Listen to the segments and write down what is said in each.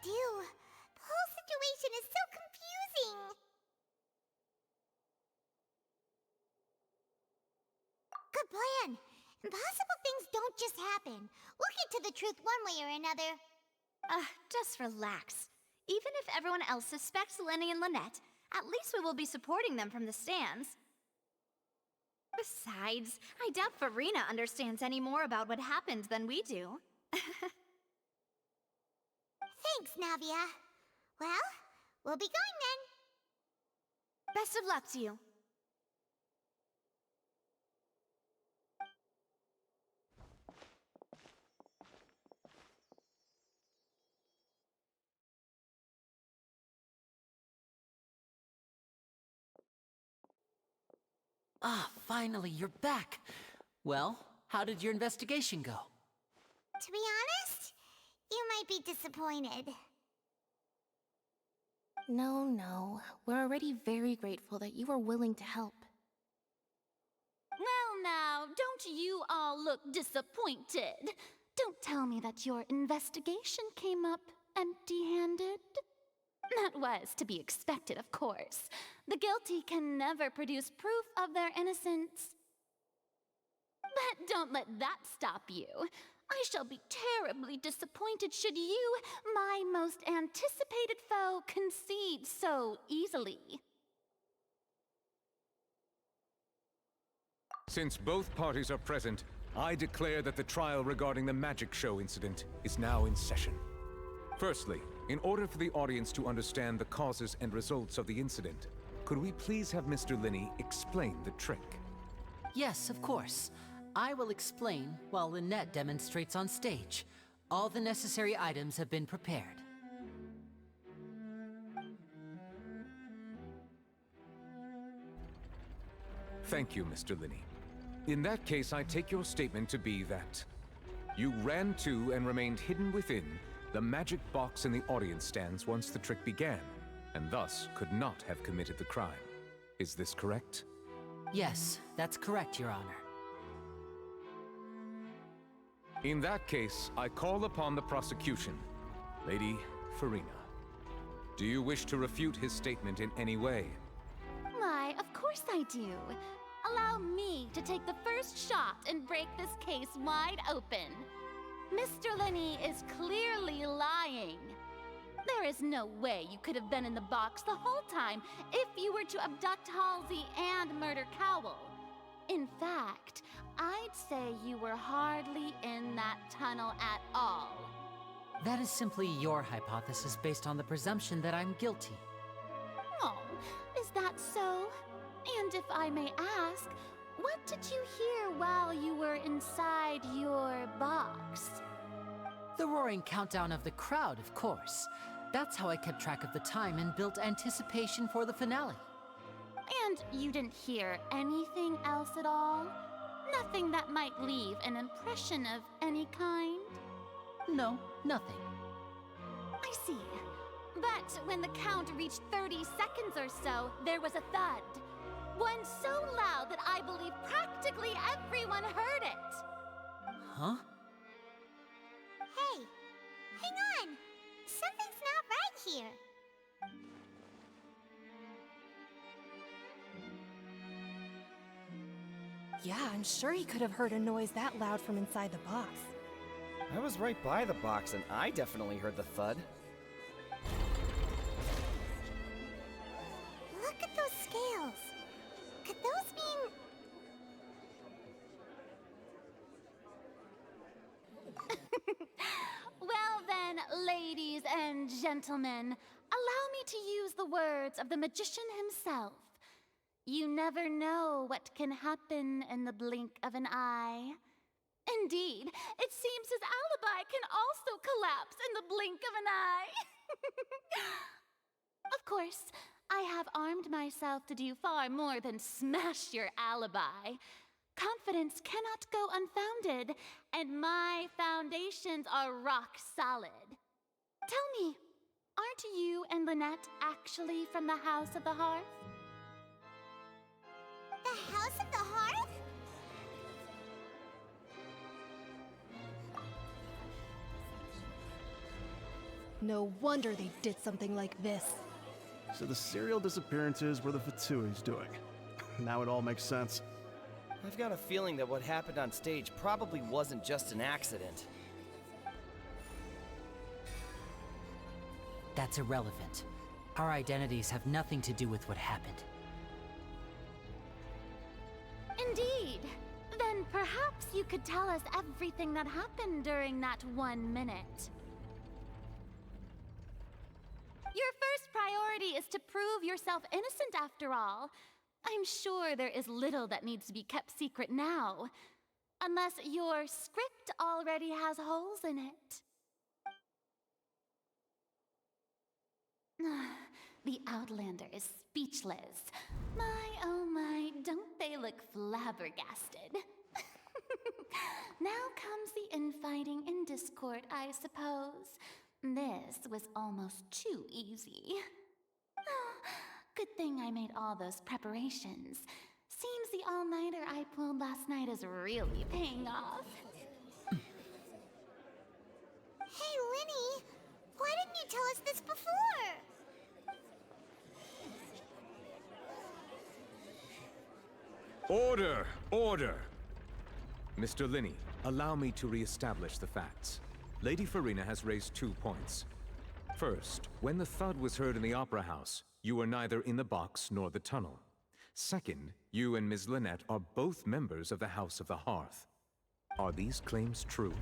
do? The whole situation is so confusing. Good plan. Impossible things don't just happen. We'll get to the truth one way or another. Just relax. Even if everyone else suspects Lenny and Lynette, at least we will be supporting them from the stands. Besides, I doubt Farina understands any more about what happened than we do. Thanks, Navia. Well, we'll be going then. Best of luck to you. Ah, finally, you're back. Well, how did your investigation go? To be honest, you might be disappointed. No. We're already very grateful that you were willing to help. Well now, don't you all look disappointed? Don't tell me that your investigation came up empty-handed. That was to be expected, of course. The guilty can never produce proof of their innocence. But don't let that stop you. I shall be terribly disappointed should you, my most anticipated foe, concede so easily. Since both parties are present, I declare that the trial regarding the magic show incident is now in session. Firstly, in order for the audience to understand the causes and results of the incident, could we please have Mr. Linney explain the trick? Yes, of course. I will explain while Lynette demonstrates on stage. All the necessary items have been prepared. Thank you, Mr. Linney. In that case, I take your statement to be that you ran to and remained hidden within the magic box in the audience stands once the trick began, and thus could not have committed the crime. Is this correct? Yes, that's correct, Your Honor. In that case, I call upon the prosecution. Lady Farina, do you wish to refute his statement in any way? Why, of course I do. Allow me to take the first shot and break this case wide open. Mr. Linney is clearly lying. There is no way you could have been in the box the whole time if you were to abduct Halsey and murder Cowell. In fact, I'd say you were hardly in that tunnel at all. That is simply your hypothesis based on the presumption that I'm guilty. Oh, is that so? And if I may ask, what did you hear while you were inside your box? The roaring countdown of the crowd, of course. That's how I kept track of the time and built anticipation for the finale. And you didn't hear anything else at all? Nothing that might leave an impression of any kind? No, nothing. I see. But when the count reached 30 seconds or so, there was a thud. One so loud that I believe practically everyone heard it. Huh? Hey, hang on. Something's not right here. Yeah, I'm sure he could have heard a noise that loud from inside the box. I was right by the box and I definitely heard the thud. Look at those scales. Could those mean... Well then, ladies and gentlemen, allow me to use the words of the magician himself. You never know what can happen in the blink of an eye. Indeed, it seems his alibi can also collapse in the blink of an eye. Of course, I have armed myself to do far more than smash your alibi. Confidence cannot go unfounded, and my foundations are rock solid. Tell me, aren't you and Lynette actually from the House of the Hearth? The House of the Hearth? No wonder they did something like this. So the serial disappearances were the Fatui's doing. Now it all makes sense. I've got a feeling that what happened on stage probably wasn't just an accident. That's irrelevant. Our identities have nothing to do with what happened. Indeed. Then perhaps you could tell us everything that happened during that 1 minute. Your first priority is to prove yourself innocent after all. I'm sure there is little that needs to be kept secret now. Unless your script already has holes in it. The Outlander is speechless. My, oh my, don't they look flabbergasted? Now comes the infighting and discord, I suppose. This was almost too easy. Good thing I made all those preparations. Seems the all-nighter I pulled last night is really paying off. Hey, Linny, why didn't you tell us this before? Order! Order! Mr. Linney, allow me to re-establish the facts. Lady Farina has raised 2 points. First, when the thud was heard in the Opera House, you were neither in the box nor the tunnel. Second, you and Ms. Lynette are both members of the House of the Hearth. Are these claims true?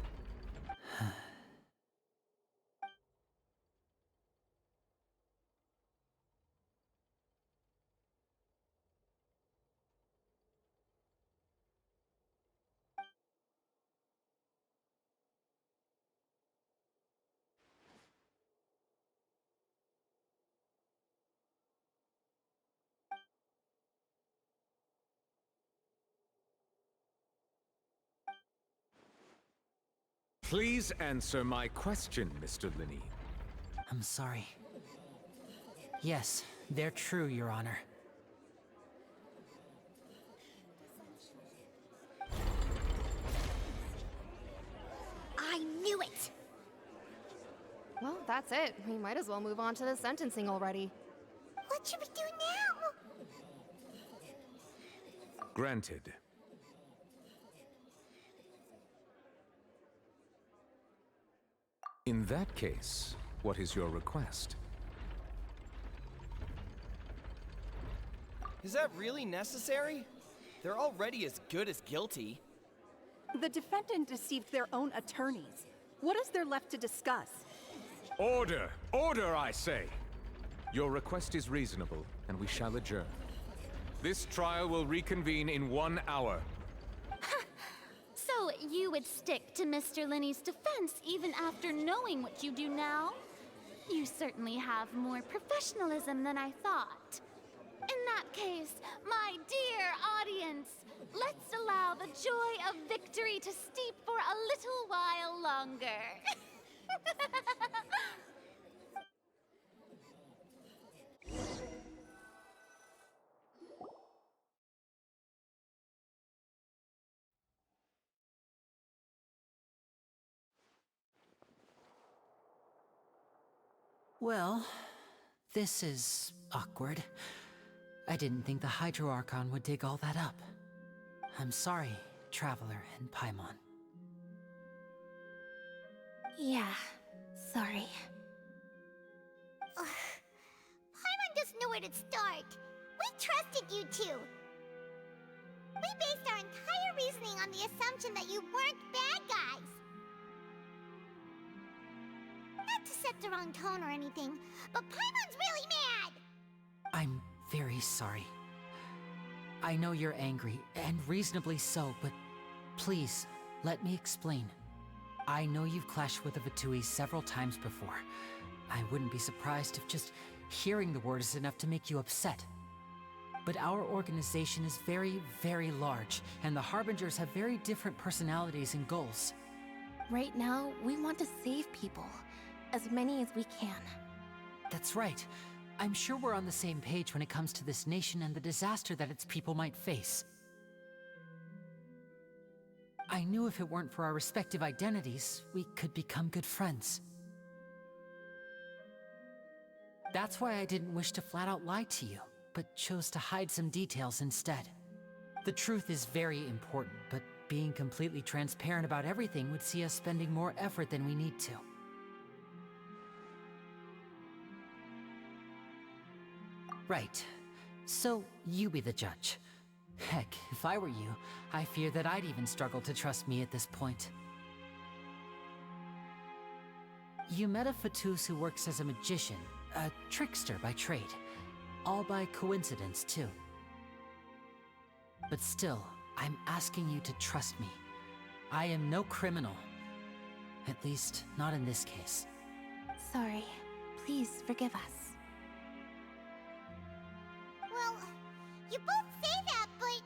Please answer my question, Mr. Linney. I'm sorry. Yes, they're true, Your Honor. I knew it! Well, that's it. We might as well move on to the sentencing already. What should we do now? Granted. In that case, what is your request? Is that really necessary? They're already as good as guilty. The defendant deceived their own attorneys. What is there left to discuss? Order! Order, I say! Your request is reasonable, and we shall adjourn. This trial will reconvene in 1 hour. So you would stick to Mr. Linney's defense even after knowing what you do now? You certainly have more professionalism than I thought. In that case, my dear audience, let's allow the joy of victory to steep for a little while longer. Well, this is awkward. I didn't think the Hydro Archon would dig all that up. I'm sorry, Traveler and Paimon. Yeah, sorry. Paimon doesn't know where to start. We trusted you two. We based our entire reasoning on the assumption that you weren't bad guys. Not to set the wrong tone or anything, but Paimon's really mad! I'm very sorry. I know you're angry, and reasonably so, but please, let me explain. I know you've clashed with the Fatui several times before. I wouldn't be surprised if just hearing the word is enough to make you upset. But our organization is very, very large, and the Harbingers have very different personalities and goals. Right now, we want to save people. As many as we can. That's right. I'm sure we're on the same page when it comes to this nation and the disaster that its people might face. I knew if it weren't for our respective identities, we could become good friends. That's why I didn't wish to flat out lie to you, but chose to hide some details instead. The truth is very important, but being completely transparent about everything would see us spending more effort than we need to. Right. So, you be the judge. Heck, if I were you, I fear that I'd even struggle to trust me at this point. You met a Fatus who works as a magician, a trickster by trade. All by coincidence, too. But still, I'm asking you to trust me. I am no criminal. At least, not in this case. Sorry. Please forgive us. Well, you both say that, but...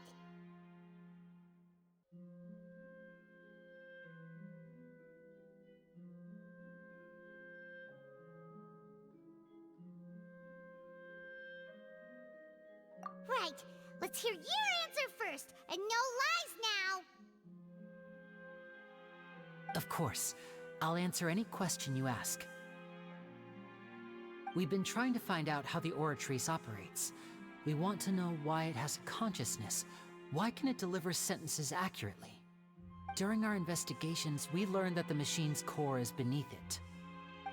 Right. Let's hear your answer first, and no lies now! Of course. I'll answer any question you ask. We've been trying to find out how the Oratrice operates. We want to know why it has a consciousness. Why can it deliver sentences accurately? During our investigations, we learned that the machine's core is beneath it.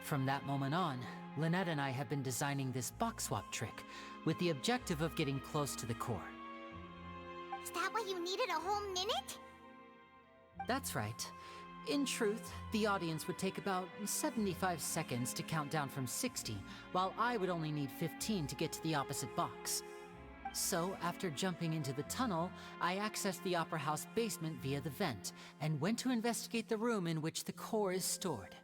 From that moment on, Lynette and I have been designing this box swap trick, with the objective of getting close to the core. Is that why you needed a whole minute? That's right. In truth, the audience would take about 75 seconds to count down from 60, while I would only need 15 to get to the opposite box. So, after jumping into the tunnel, I accessed the Opera House basement via the vent, and went to investigate the room in which the core is stored.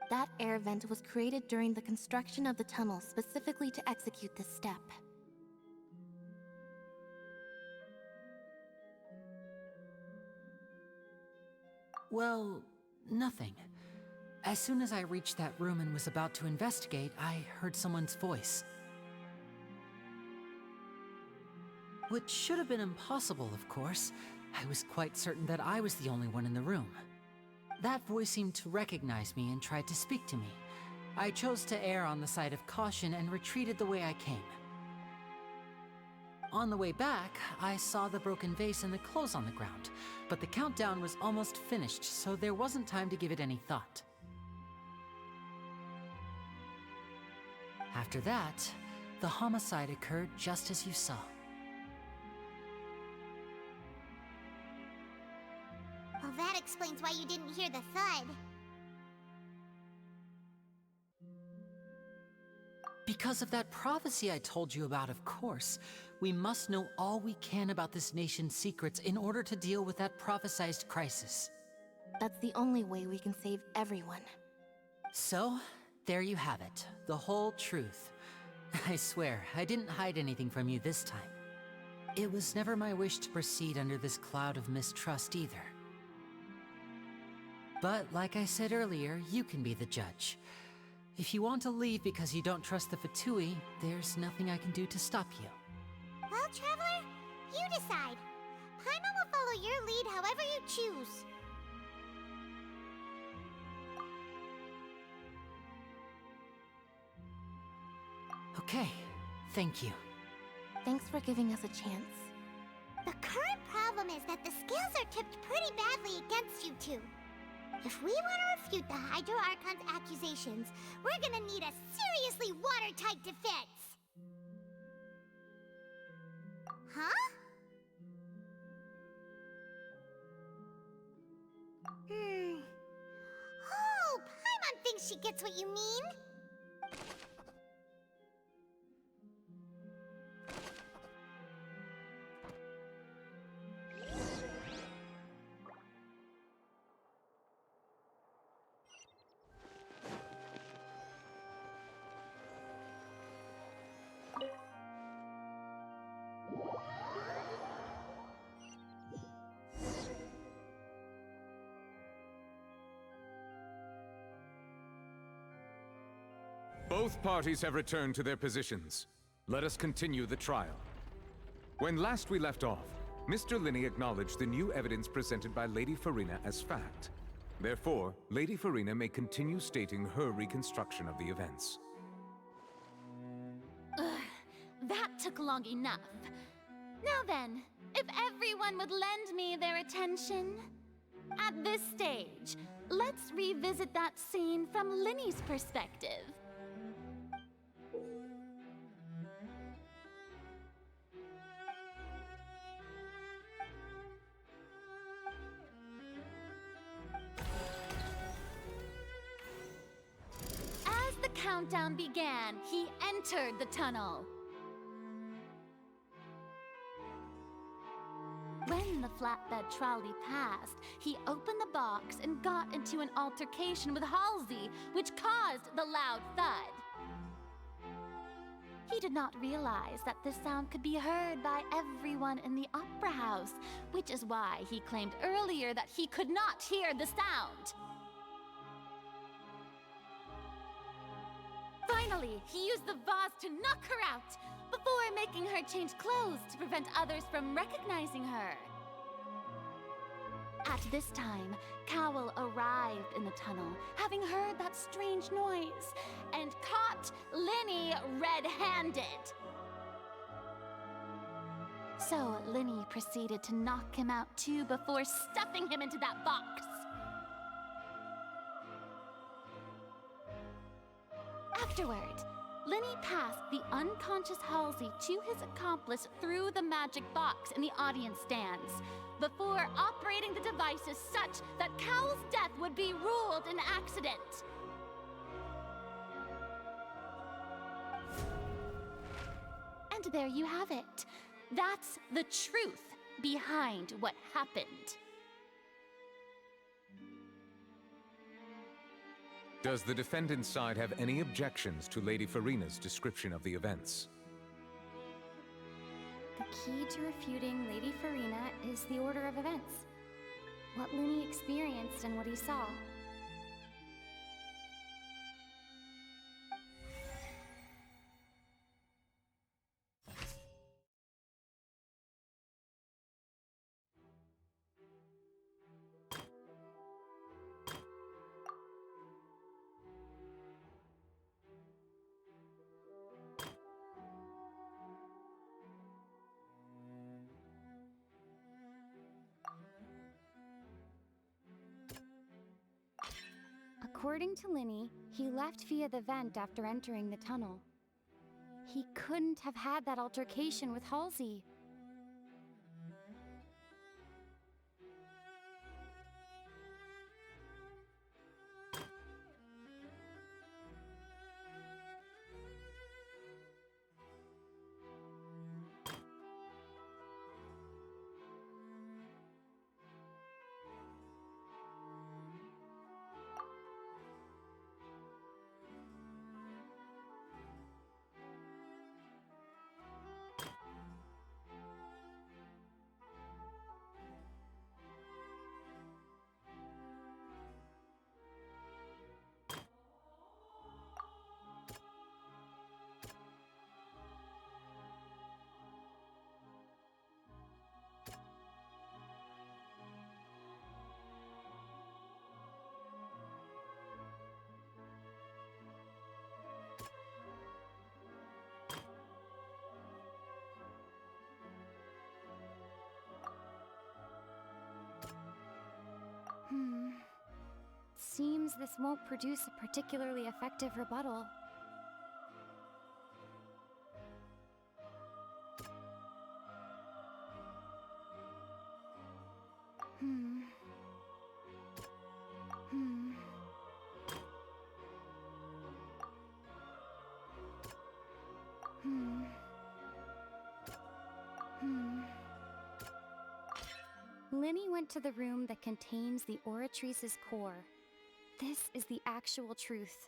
That air vent was created during the construction of the tunnel specifically to execute this step. Well, nothing. As soon as I reached that room and was about to investigate, I heard someone's voice. Which should have been impossible, of course. I was quite certain that I was the only one in the room. That voice seemed to recognize me and tried to speak to me. I chose to err on the side of caution and retreated the way I came. On the way back, I saw the broken vase and the clothes on the ground, but the countdown was almost finished, so there wasn't time to give it any thought. After that, the homicide occurred just as you saw. Well, that explains why you didn't hear the thud. Because of that prophecy I told you about, of course. We must know all we can about this nation's secrets in order to deal with that prophesized crisis. That's the only way we can save everyone. So, there you have it. The whole truth. I swear, I didn't hide anything from you this time. It was never my wish to proceed under this cloud of mistrust either. But, like I said earlier, you can be the judge. If you want to leave because you don't trust the Fatui, there's nothing I can do to stop you. Well, Traveler, you decide. Paimon will follow your lead however you choose. Okay, thank you. Thanks for giving us a chance. The current problem is that the scales are tipped pretty badly against you two. If we want to refute the Hydro Archon's accusations, we're gonna need a seriously watertight defense! Huh? Oh, Paimon thinks she gets what you mean! Both parties have returned to their positions. Let us continue the trial. When last we left off, Mr. Linney acknowledged the new evidence presented by Lady Farina as fact. Therefore, Lady Farina may continue stating her reconstruction of the events. that took long enough. Now then, if everyone would lend me their attention. At this stage, let's revisit that scene from Linny's perspective. As the countdown began, he entered the tunnel. When the flatbed trolley passed, he opened the box and got into an altercation with Halsey, which caused the loud thud. He did not realize that this sound could be heard by everyone in the opera house, which is why he claimed earlier that he could not hear the sound. Finally, he used the vase to knock her out, before making her change clothes to prevent others from recognizing her. At this time, Cowell arrived in the tunnel, having heard that strange noise, and caught Linny red-handed. So Linny proceeded to knock him out too before stuffing him into that box. Afterward, Linny passed the unconscious Halsey to his accomplice through the magic box in the audience stands, before operating the devices such that Cowell's death would be ruled an accident. And there you have it. That's the truth behind what happened. Does the defendant's side have any objections to Lady Farina's description of the events? The key to refuting Lady Farina is the order of events. What Linny experienced and what he saw. According to Linny, he left via the vent after entering the tunnel. He couldn't have had that altercation with Halsey. Seems this won't produce a particularly effective rebuttal. Linny went to the room that contains the Oratrice's core. This is the actual truth.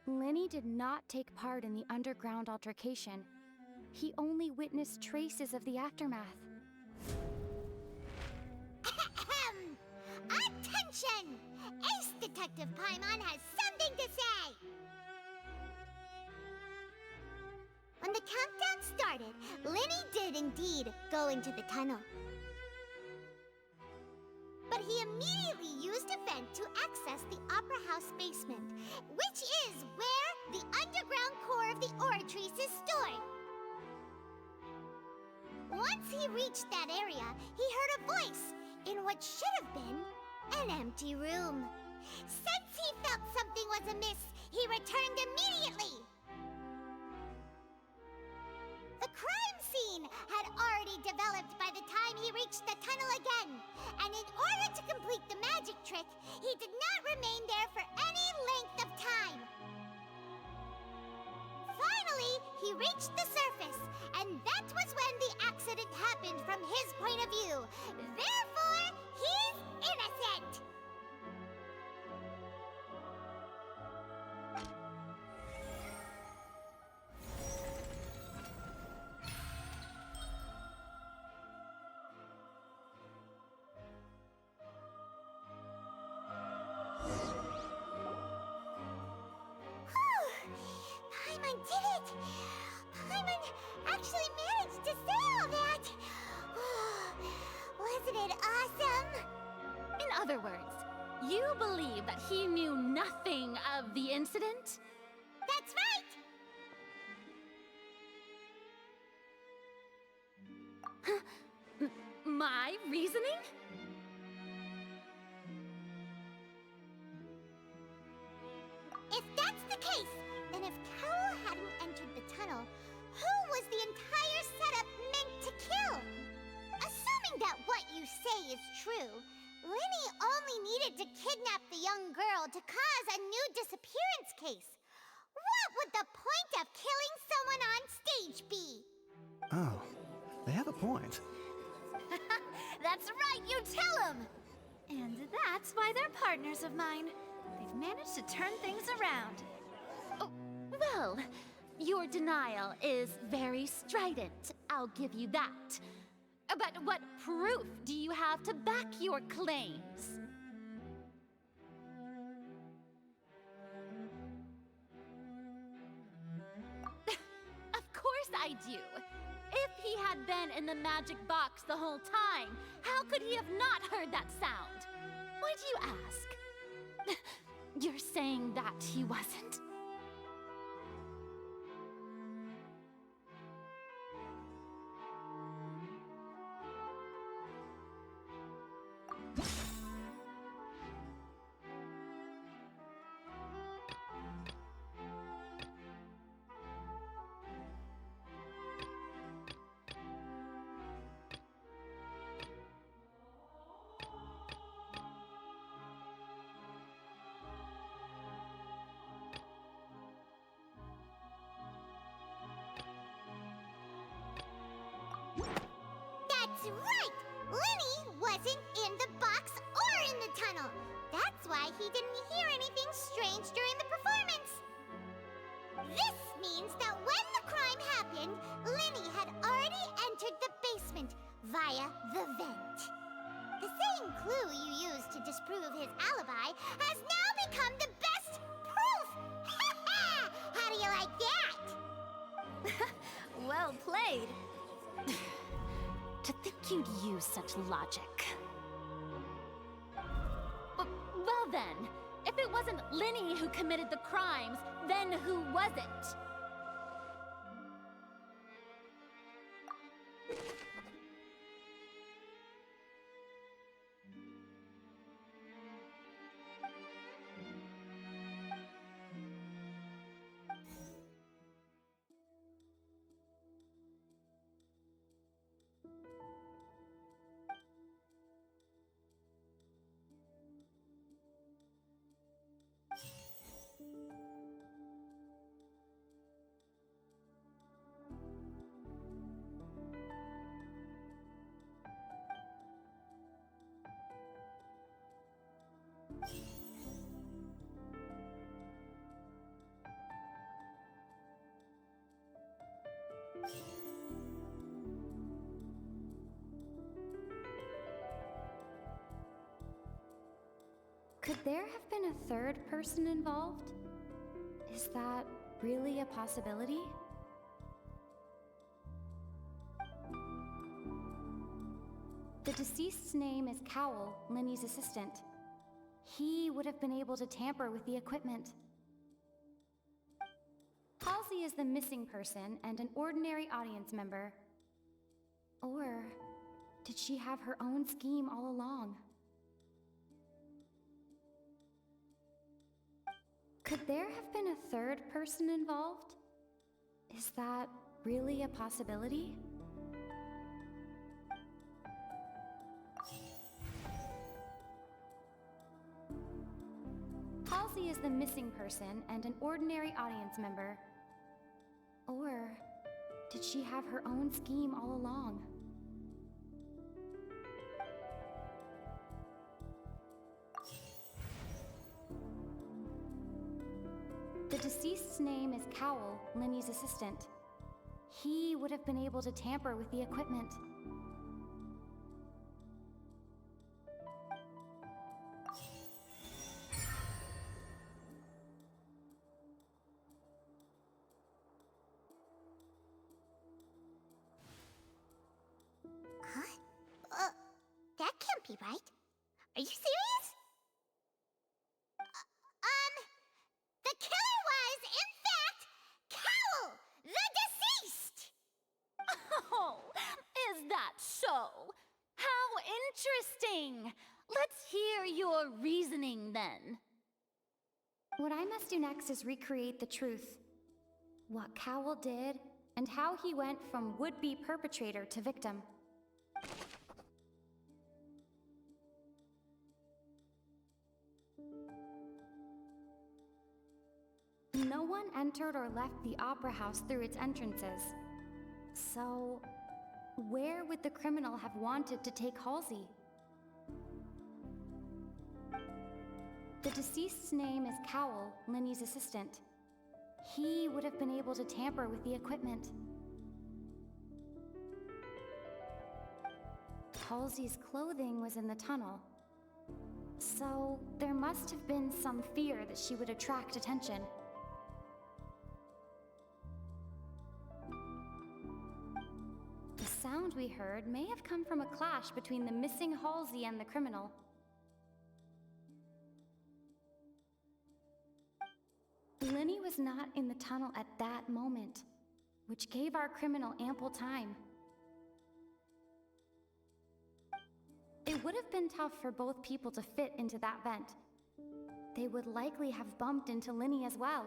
Lenny did not take part in the underground altercation. He only witnessed traces of the aftermath. Attention! Ace Detective Paimon has something to say! When the countdown started, Lenny did indeed go into the tunnel. But he immediately used a vent to access the Opera House basement, which is where the underground core of the Oratrice is stored. Once he reached that area, he heard a voice in what should have been an empty room. Since he felt something was amiss, he returned immediately. The crime scene had already developed by the time he reached the tunnel again, and in order to complete the magic trick, he did not remain there for any length of time. Finally, he reached the surface, and that was when the accident happened from his point of view. Therefore, he's innocent! Paimon did it! Paimon actually managed to say all that! Wasn't it awesome? In other words, you believe that he knew nothing of the incident? That's right! My reasoning? If that's the case, then if Carol hadn't entered the tunnel, who was the entire setup meant to kill? Assuming that what you say is true, Lenny only needed to kidnap the young girl to cause a new disappearance case. What would the point of killing someone on stage be? Oh, they have a point. That's right, you tell them! And that's why they're partners of mine. They've managed to turn things around. Oh, well, your denial is very strident, I'll give you that. But what proof do you have to back your claims? Of course I do. If he had been in the magic box the whole time, how could he have not heard that sound? Why do you ask? You're saying that he wasn't? That's right! Lenny wasn't in the box or in the tunnel. That's why he didn't hear anything strange during the performance. This means that when the crime happened, Lenny had already entered the basement via the vent. The same clue you used to disprove his alibi has now become the best proof! How do you like that? Well played. To think you'd use such logic. Well then, if it wasn't Lenny who committed the crimes, then who was it? Could there have been a third person involved? Is that really a possibility? The deceased's name is Cowell, Linny's assistant. He would have been able to tamper with the equipment. Halsey is the missing person and an ordinary audience member. Or did she have her own scheme all along? Could there have been a third person involved? Is that really a possibility? Halsey is the missing person and an ordinary audience member. Or did she have her own scheme all along? The deceased's name is Cowell, Linny's assistant. He would have been able to tamper with the equipment. Huh? That can't be right. Are you serious? The killer was, in fact, Cowell, the deceased! Oh, is that so? How interesting! Let's hear your reasoning then. What I must do next is recreate the truth. What Cowell did, and how he went from would-be perpetrator to victim. No one entered or left the opera house through its entrances. So, where would the criminal have wanted to take Halsey? The deceased's name is Cowell, Linny's assistant. He would have been able to tamper with the equipment. Halsey's clothing was in the tunnel. So, there must have been some fear that she would attract attention. The sound we heard may have come from a clash between the missing Halsey and the criminal. Linny was not in the tunnel at that moment, which gave our criminal ample time. It would have been tough for both people to fit into that vent. They would likely have bumped into Linny as well.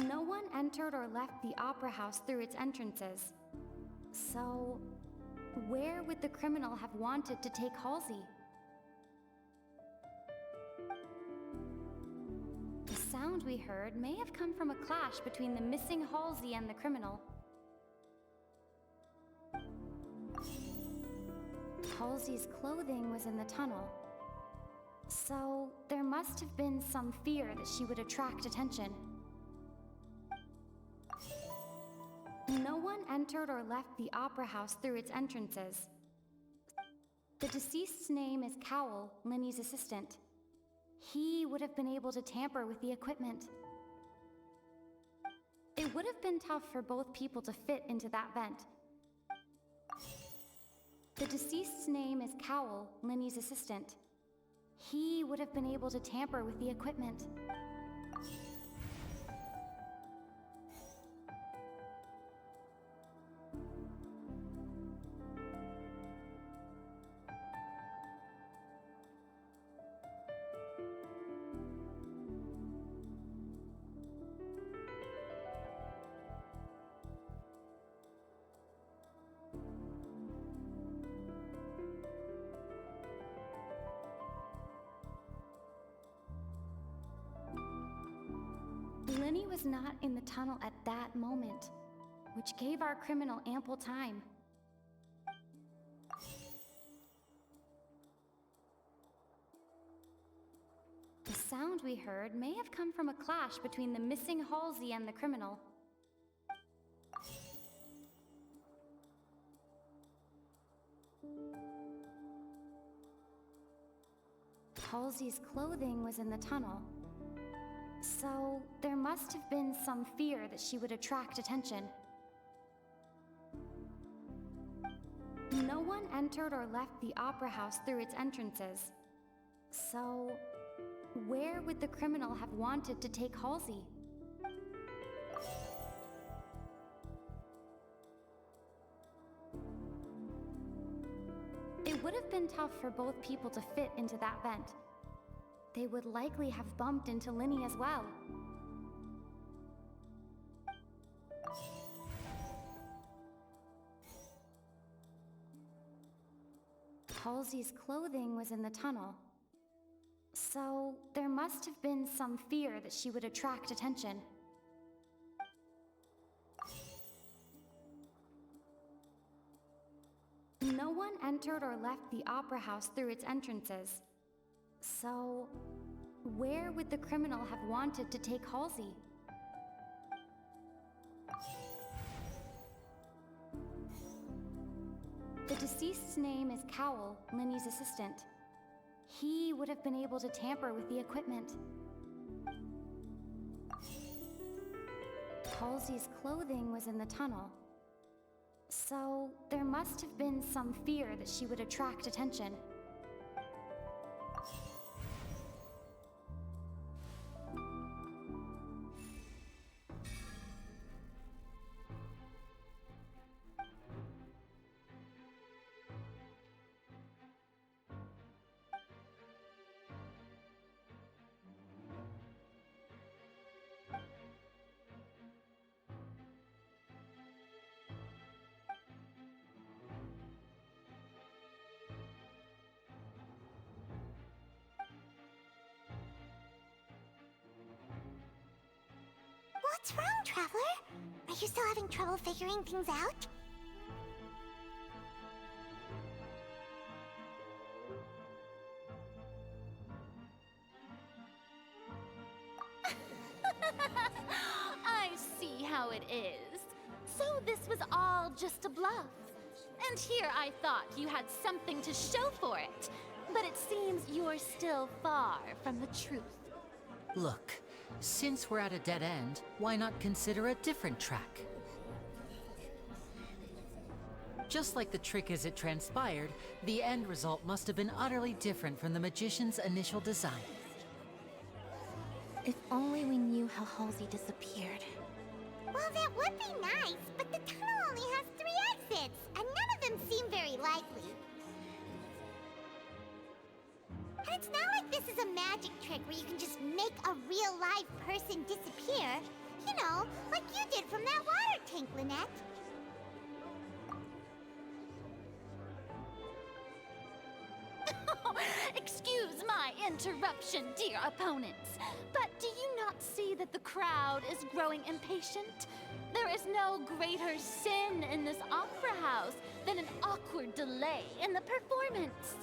No one entered or left the opera house through its entrances. So, where would the criminal have wanted to take Halsey? The sound we heard may have come from a clash between the missing Halsey and the criminal. Halsey's clothing was in the tunnel. So, there must have been some fear that she would attract attention. No one entered or left the opera house through its entrances. The deceased's name is Cowell, Linny's assistant. He would have been able to tamper with the equipment. It would have been tough for both people to fit into that vent. The deceased's name is Cowell, Linny's assistant. He would have been able to tamper with the equipment. Linny was not in the tunnel at that moment, which gave our criminal ample time. The sound we heard may have come from a clash between the missing Halsey and the criminal. Halsey's clothing was in the tunnel. So, there must have been some fear that she would attract attention. No one entered or left the Opera House through its entrances. So, where would the criminal have wanted to take Halsey? It would have been tough for both people to fit into that vent. They would likely have bumped into Linny as well. Halsey's clothing was in the tunnel. So, there must have been some fear that she would attract attention. No one entered or left the Opera House through its entrances. So, where would the criminal have wanted to take Halsey? The deceased's name is Cowell, Linny's assistant. He would have been able to tamper with the equipment. Halsey's clothing was in the tunnel. So, there must have been some fear that she would attract attention. What's wrong, Traveler? Are you still having trouble figuring things out? I see how it is. So this was all just a bluff. And here I thought you had something to show for it. But it seems you're still far from the truth. Look, since we're at a dead end, why not consider a different track? Just like the trick as it transpired, the end result must have been utterly different from the magician's initial design. If only we knew how Halsey disappeared. Well, that would be nice, but the tunnel only has 3 exits, and none of them seem very likely. And it's not like this is a magic trick where you can just make a real live person disappear. You know, like you did from that water tank, Lynette. Excuse my interruption, dear opponents, but do you not see that the crowd is growing impatient? There is no greater sin in this opera house than an awkward delay in the performance.